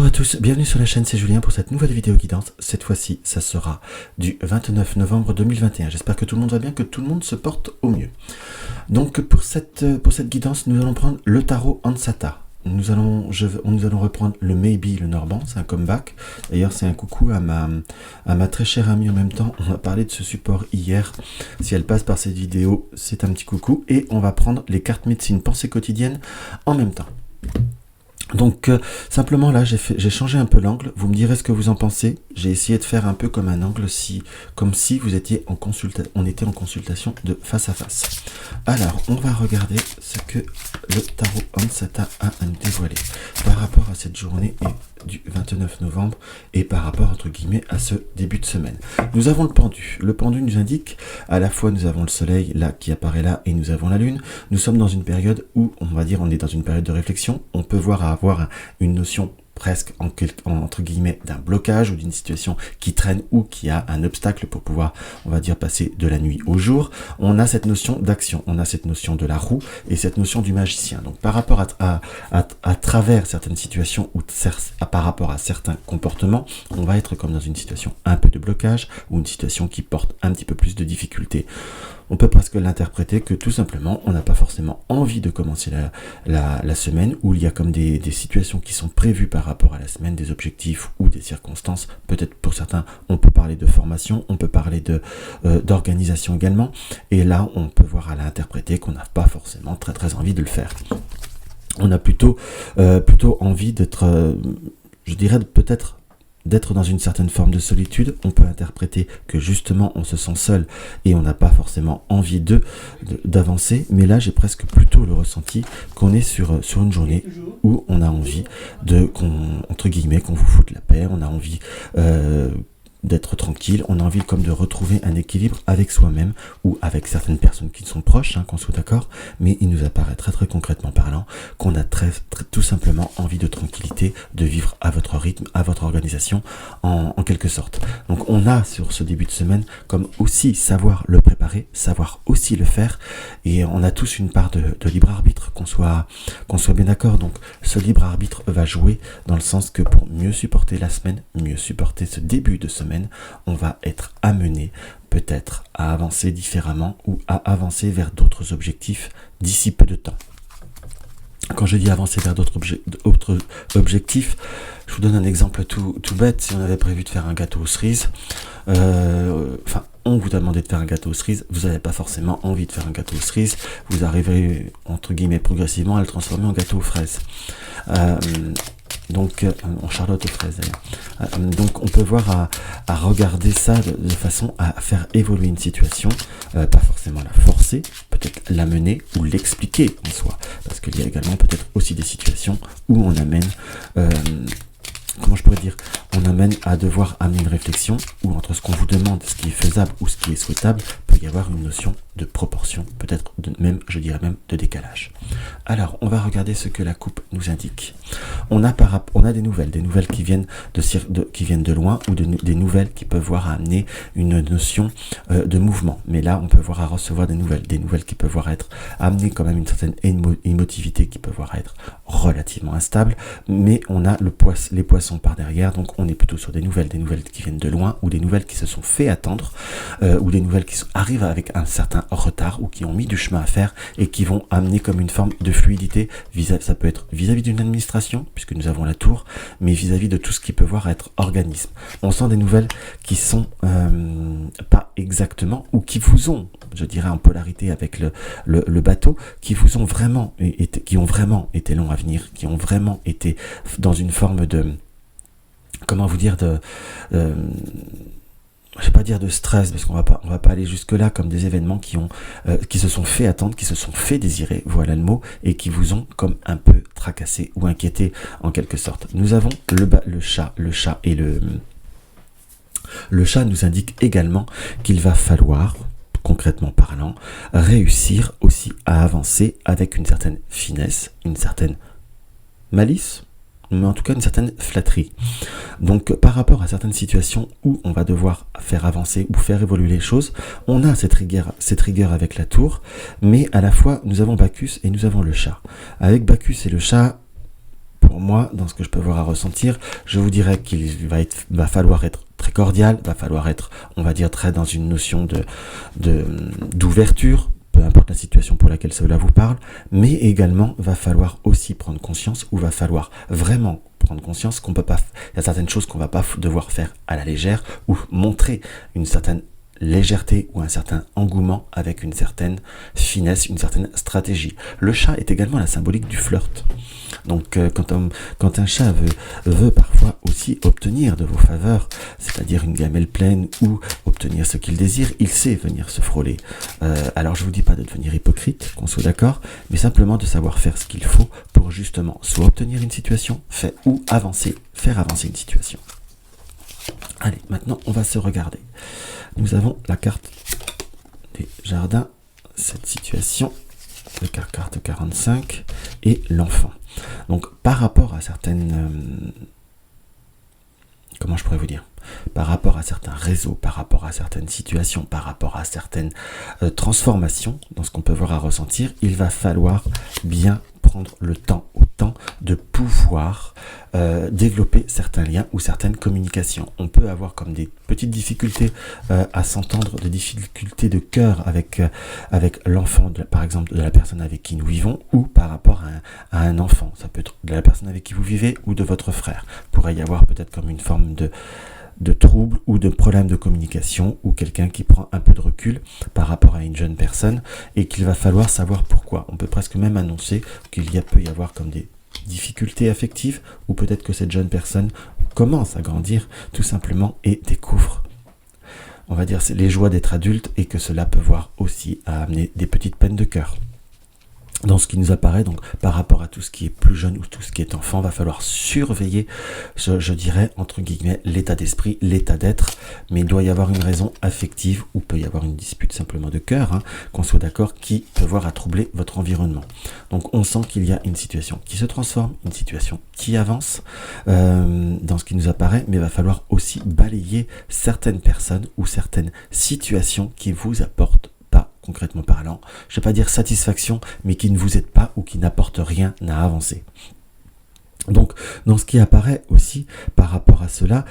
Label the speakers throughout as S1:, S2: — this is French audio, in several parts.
S1: Bonjour à tous, bienvenue sur la chaîne, c'est Julien pour cette nouvelle vidéo guidance. Cette fois-ci, ça sera du 29 novembre 2021. J'espère que tout le monde va bien, que tout le monde se porte au mieux. Donc pour cette guidance, nous allons prendre le tarot Ansata. Nous allons reprendre le Maybe, le Normand, c'est un comeback. D'ailleurs, c'est un coucou à ma très chère amie en même temps. On a parlé de ce support hier. Si elle passe par cette vidéo, c'est un petit coucou. Et on va prendre les cartes médecine pensée quotidienne en même temps. Donc simplement là j'ai changé un peu l'angle, vous me direz ce que vous en pensez. J'ai essayé de faire un peu comme un angle comme si vous étiez on était en consultation de face à face. Alors on va regarder ce que le tarot Ansata a à nous dévoiler par rapport à cette journée du 29 novembre et par rapport entre guillemets à ce début de semaine. Nous avons le pendu. Le pendu nous indique à la fois nous avons le soleil là qui apparaît là et nous avons la lune. Nous sommes dans une période où on va dire on est dans une période de réflexion. On peut avoir une notion presque entre guillemets d'un blocage ou d'une situation qui traîne ou qui a un obstacle pour pouvoir, on va dire, passer de la nuit au jour. On a cette notion d'action, on a cette notion de la roue et cette notion du magicien. Donc par rapport à travers certaines situations ou par rapport à certains comportements, on va être comme dans une situation un peu de blocage ou une situation qui porte un petit peu plus de difficultés. On peut presque l'interpréter que tout simplement, on n'a pas forcément envie de commencer la semaine où il y a comme des situations qui sont prévues par rapport à la semaine, des objectifs ou des circonstances. Peut-être pour certains, on peut parler de formation, on peut parler d'organisation également. Et là, on peut voir à l'interpréter qu'on n'a pas forcément très envie de le faire. On a plutôt envie d'être, je dirais peut-être, d'être dans une certaine forme de solitude. On peut interpréter que justement on se sent seul et on n'a pas forcément envie d'avancer, mais là j'ai presque plutôt le ressenti qu'on est sur une journée où on a envie entre guillemets qu'on vous foute la paix, on a envie d'être tranquille, on a envie comme de retrouver un équilibre avec soi-même ou avec certaines personnes qui sont proches, qu'on soit d'accord, mais il nous apparaît très concrètement parlant qu'on a tout simplement envie de tranquillité, de vivre à votre rythme, à votre organisation en quelque sorte. Donc on a sur ce début de semaine comme aussi savoir le préparer, savoir aussi le faire, et on a tous une part de libre arbitre, qu'on soit bien d'accord. Donc ce libre arbitre va jouer dans le sens que pour mieux supporter la semaine, mieux supporter ce début de semaine, on va être amené peut-être à avancer différemment ou à avancer vers d'autres objectifs d'ici peu de temps. Quand je dis avancer vers d'autres objectifs, je vous donne un exemple tout bête. Si on avait prévu de faire un gâteau aux cerises, on vous a demandé de faire un gâteau aux cerises, vous n'avez pas forcément envie de faire un gâteau aux cerises, vous arriverez entre guillemets progressivement à le transformer en gâteau aux fraises. Donc en charlotte aux fraises d'ailleurs. Donc on peut voir à regarder ça de façon à faire évoluer une situation, pas forcément la forcer, peut-être l'amener ou l'expliquer en soi, parce qu'il y a également peut-être aussi des situations où on amène comment je pourrais dire, on amène à devoir amener une réflexion où entre ce qu'on vous demande, ce qui est faisable ou ce qui est souhaitable, peut y avoir une notion de proportion, peut-être même, je dirais même, de décalage. Alors, on va regarder ce que la coupe nous indique. On a des nouvelles qui viennent de loin ou des nouvelles qui peuvent voir à amener une notion de mouvement. Mais là, on peut voir à recevoir des nouvelles qui peuvent voir à être amener quand même une certaine émotivité qui peut voir à être relativement instable. Mais on a les poissons par derrière, donc on est plutôt sur des nouvelles qui viennent de loin ou des nouvelles qui se sont fait attendre ou des nouvelles qui arrivent avec un certain retard ou qui ont mis du chemin à faire et qui vont amener comme une forme de fluidité. Ça peut être vis-à-vis d'une administration, puisque nous avons la tour, mais vis-à-vis de tout ce qui peut voir être organisme. On sent des nouvelles qui sont pas exactement, ou qui vous ont, je dirais en polarité avec le bateau, qui ont vraiment été longs à venir, qui ont vraiment été dans une forme de, comment vous dire, je vais pas dire de stress, parce qu'on va pas aller jusque là, comme des événements qui se sont fait attendre, qui se sont fait désirer, voilà le mot, et qui vous ont comme un peu tracassé ou inquiété en quelque sorte. Nous avons le chat et le chat nous indique également qu'il va falloir, concrètement parlant, réussir aussi à avancer avec une certaine finesse, une certaine malice, mais en tout cas une certaine flatterie. Donc par rapport à certaines situations où on va devoir faire avancer ou faire évoluer les choses, on a cette rigueur avec la tour, mais à la fois nous avons Bacchus et nous avons le chat. Avec Bacchus et le chat, pour moi, dans ce que je peux voir à ressentir, je vous dirais qu'il va falloir être très cordial, va falloir être, on va dire, très dans une notion d'ouverture, peu importe la situation pour laquelle cela vous parle, mais également va falloir aussi prendre conscience, ou va falloir vraiment prendre conscience qu'on peut pas, il y a certaines choses qu'on va pas devoir faire à la légère, ou montrer une certaine légèreté ou un certain engouement avec une certaine finesse, une certaine stratégie. Le chat est également la symbolique du flirt. Donc quand un chat veut parfois aussi obtenir de vos faveurs, c'est-à-dire une gamelle pleine ou obtenir ce qu'il désire, il sait venir se frôler. Alors je vous dis pas de devenir hypocrite, qu'on soit d'accord, mais simplement de savoir faire ce qu'il faut pour justement soit obtenir une situation, ou faire avancer une situation. Allez, maintenant on va se regarder. Nous avons la carte des jardins, cette situation, la carte 45 et l'enfant. Donc par rapport à certaines... comment je pourrais vous dire ? Par rapport à certains réseaux, par rapport à certaines situations, par rapport à certaines transformations dans ce qu'on peut voir à ressentir, il va falloir bien prendre le temps de pouvoir développer certains liens ou certaines communications. On peut avoir comme des petites difficultés à s'entendre, des difficultés de cœur avec l'enfant, par exemple, de la personne avec qui nous vivons, ou par rapport à un enfant. Ça peut être de la personne avec qui vous vivez ou de votre frère. Il pourrait y avoir peut-être comme une forme de troubles ou de problèmes de communication, ou quelqu'un qui prend un peu de recul par rapport à une jeune personne et qu'il va falloir savoir pourquoi. On peut presque même annoncer qu'il peut y avoir comme des difficultés affectives, ou peut-être que cette jeune personne commence à grandir tout simplement et découvre, on va dire, c'est les joies d'être adulte, et que cela peut voir aussi à amener des petites peines de cœur. Dans ce qui nous apparaît, donc par rapport à tout ce qui est plus jeune ou tout ce qui est enfant, va falloir surveiller, je dirais, entre guillemets, l'état d'esprit, l'état d'être, mais il doit y avoir une raison affective, ou peut y avoir une dispute simplement de cœur, qu'on soit d'accord, qui peut voir à troubler votre environnement. Donc on sent qu'il y a une situation qui se transforme, une situation qui avance dans ce qui nous apparaît, mais il va falloir aussi balayer certaines personnes ou certaines situations qui vous apportent, concrètement parlant, je ne vais pas dire satisfaction, mais qui ne vous aide pas ou qui n'apporte rien à avancer. Donc, dans ce qui apparaît aussi par rapport à cela,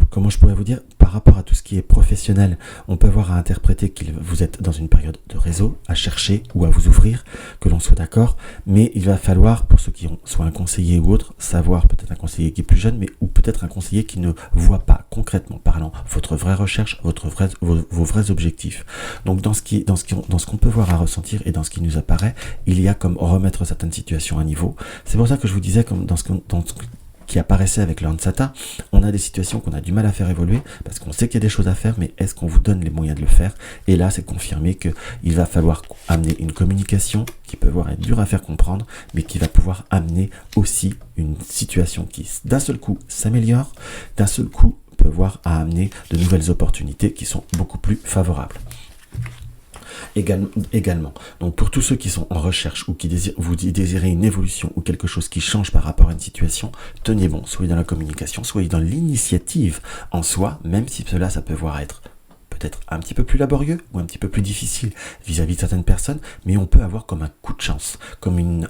S1: comment je pourrais vous dire, par rapport à tout ce qui est professionnel, on peut avoir à interpréter que vous êtes dans une période de réseau, à chercher ou à vous ouvrir, que l'on soit d'accord, mais il va falloir, pour ceux qui ont soit un conseiller ou autre, savoir, peut-être un conseiller qui est plus jeune, mais ou peut-être un conseiller qui ne voit pas, concrètement parlant, votre vraie recherche, vos vrais objectifs. Donc dans ce qu'on peut voir à ressentir et dans ce qui nous apparaît, il y a comme remettre certaines situations à niveau. C'est pour ça que je vous disais, comme dans ce qui apparaissait avec le Hansata, on a des situations qu'on a du mal à faire évoluer parce qu'on sait qu'il y a des choses à faire, mais est-ce qu'on vous donne les moyens de le faire? Et là, c'est confirmé qu'il va falloir amener une communication qui peut voir être dure à faire comprendre, mais qui va pouvoir amener aussi une situation qui, d'un seul coup, s'améliore, d'un seul coup, peut voir à amener de nouvelles opportunités qui sont beaucoup plus favorables. Également. Donc pour tous ceux qui sont en recherche ou qui désirez une évolution ou quelque chose qui change par rapport à une situation, tenez bon, soyez dans la communication, soyez dans l'initiative en soi, même si cela, ça peut voir être peut-être un petit peu plus laborieux ou un petit peu plus difficile vis-à-vis de certaines personnes, mais on peut avoir comme un coup de chance, comme une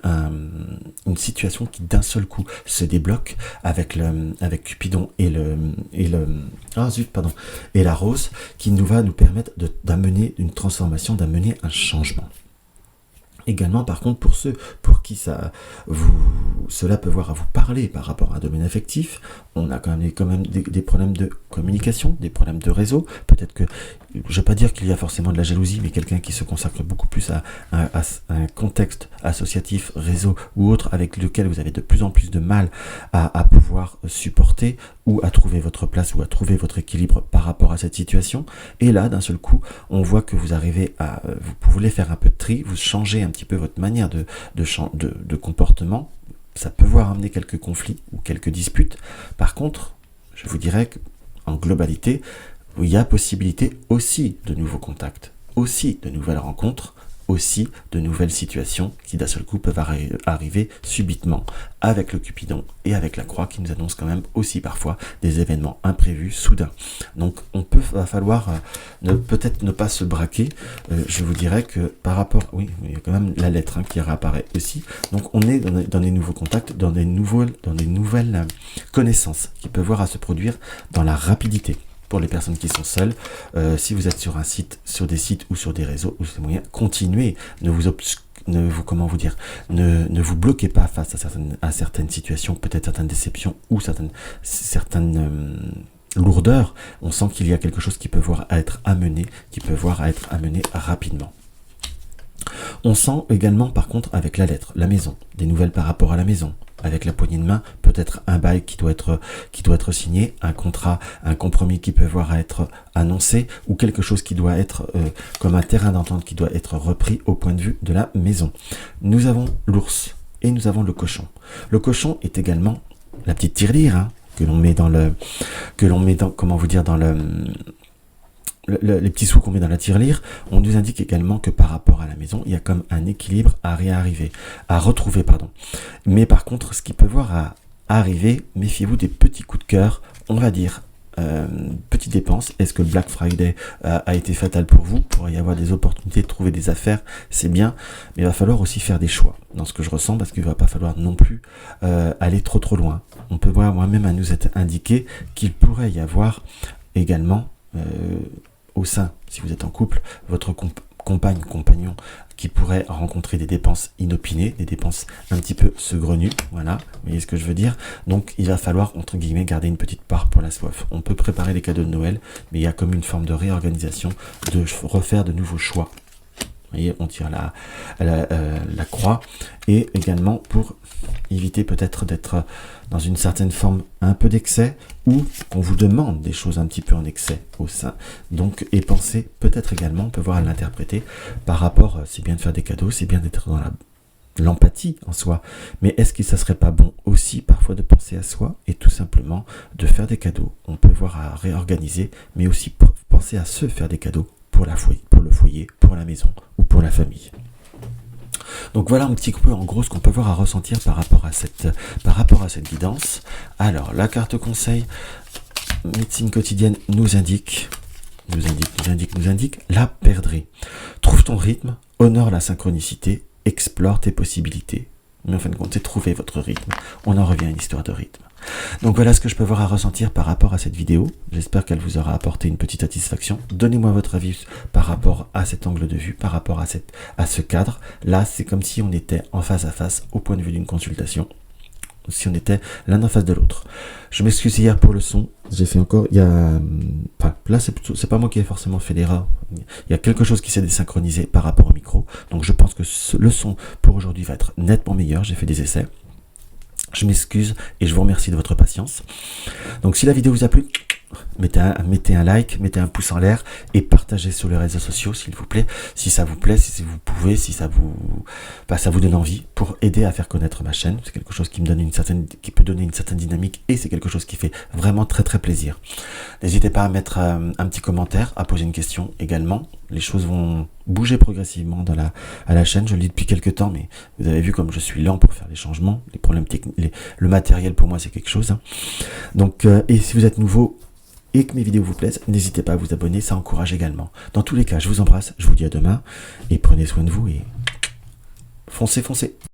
S1: situation qui d'un seul coup se débloque avec Cupidon et la rose, qui va nous permettre d'amener une transformation, d'amener un changement. Également, par contre, pour ceux pour qui cela peut voir à vous parler par rapport à un domaine affectif, on a quand même des problèmes de communication, des problèmes de réseau. Peut-être que, je ne vais pas dire qu'il y a forcément de la jalousie, mais quelqu'un qui se consacre beaucoup plus à un contexte associatif, réseau ou autre, avec lequel vous avez de plus en plus de mal à pouvoir supporter ou à trouver votre place ou à trouver votre équilibre par rapport à cette situation. Et là, d'un seul coup, on voit que vous arrivez vous voulez faire un peu de tri, vous changez un petit peu votre manière de comportement. Ça peut voir amener quelques conflits ou quelques disputes. Par contre, je vous dirais qu'en globalité, il y a possibilité aussi de nouveaux contacts, aussi de nouvelles rencontres, aussi de nouvelles situations qui d'un seul coup peuvent arriver subitement avec le Cupidon et avec la croix qui nous annonce quand même aussi parfois des événements imprévus, soudains. Donc va falloir peut-être ne pas se braquer. Je vous dirais que par rapport, oui, il y a quand même la lettre qui réapparaît aussi. Donc on est dans des nouveaux contacts, dans des nouvelles connaissances qui peuvent voir à se produire dans la rapidité. Pour les personnes qui sont seules, si vous êtes sur un site, sur des sites ou sur des réseaux ou sur des moyens, continuez, ne vous bloquez pas face à certaines situations, peut-être certaines déceptions ou certaines lourdeurs. On sent qu'il y a quelque chose qui peut voir à être amené, rapidement. On sent également par contre avec la lettre, la maison, des nouvelles par rapport à la maison. Avec la poignée de main, peut-être un bail qui doit être signé, un contrat, un compromis qui peut voir à être annoncé, ou quelque chose qui doit être comme un terrain d'entente qui doit être repris au point de vue de la maison. Nous avons l'ours et nous avons le cochon. Le cochon est également la petite tirelire que l'on met dans les petits sous qu'on met dans la tirelire. On nous indique également que par rapport à la maison, il y a comme un équilibre à retrouver. Mais par contre, ce qui peut voir à arriver, méfiez-vous des petits coups de cœur, on va dire, petites dépenses. Est-ce que le Black Friday a été fatal pour vous? Pour y avoir des opportunités de trouver des affaires, c'est bien, mais il va falloir aussi faire des choix dans ce que je ressens, parce qu'il ne va pas falloir non plus aller trop loin. On peut voir moi-même à nous être indiqué qu'il pourrait y avoir également au sein, si vous êtes en couple, votre compagnon qui pourrait rencontrer des dépenses inopinées, des dépenses un petit peu saugrenues, voilà, vous voyez ce que je veux dire. Donc il va falloir, entre guillemets, garder une petite part pour la soif. On peut préparer les cadeaux de Noël, mais il y a comme une forme de réorganisation, de refaire de nouveaux choix. Vous voyez, on tire la croix, et également pour éviter peut-être d'être dans une certaine forme un peu d'excès, ou qu'on vous demande des choses un petit peu en excès au sein. Donc, et penser peut-être également, on peut voir à l'interpréter par rapport, c'est bien de faire des cadeaux, c'est bien d'être dans l'empathie en soi, mais est-ce que ça serait pas bon aussi parfois de penser à soi et tout simplement de faire des cadeaux? On peut voir à réorganiser, mais aussi penser à se faire des cadeaux pour le foyer, pour la maison ou pour la famille. Donc voilà un petit peu en gros ce qu'on peut voir à ressentir par rapport à cette guidance. Alors la carte conseil médecine quotidienne nous indique la perdrix. Trouve ton rythme, honore la synchronicité, explore tes possibilités. Mais en fin de compte, c'est trouver votre rythme. On en revient à une histoire de rythme. Donc voilà ce que je peux voir à ressentir par rapport à cette vidéo. J'espère qu'elle vous aura apporté une petite satisfaction. Donnez-moi votre avis par rapport à cet angle de vue, par rapport à ce cadre. Là, c'est comme si on était en face à face au point de vue d'une consultation. Si on était l'un en face de l'autre. Je m'excuse hier pour le son. J'ai fait encore... là, c'est pas moi qui ai forcément fait l'erreur. Il y a quelque chose qui s'est désynchronisé par rapport au micro. Donc je pense que le son pour aujourd'hui va être nettement meilleur. J'ai fait des essais. Je m'excuse et je vous remercie de votre patience. Donc si la vidéo vous a plu, mettez un like, mettez un pouce en l'air et partagez sur les réseaux sociaux s'il vous plaît. Si ça vous plaît, si vous pouvez, si ça vous donne envie pour aider à faire connaître ma chaîne. C'est quelque chose qui peut donner une certaine dynamique et c'est quelque chose qui fait vraiment très très plaisir. N'hésitez pas à mettre un petit commentaire, à poser une question également. Les choses vont bouger progressivement à la chaîne. Je le dis depuis quelques temps, mais vous avez vu comme je suis lent pour faire les changements, les problèmes techniques, le matériel pour moi c'est quelque chose. Donc, et si vous êtes nouveau et que mes vidéos vous plaisent, n'hésitez pas à vous abonner, ça encourage également. Dans tous les cas, je vous embrasse, je vous dis à demain et prenez soin de vous et foncez.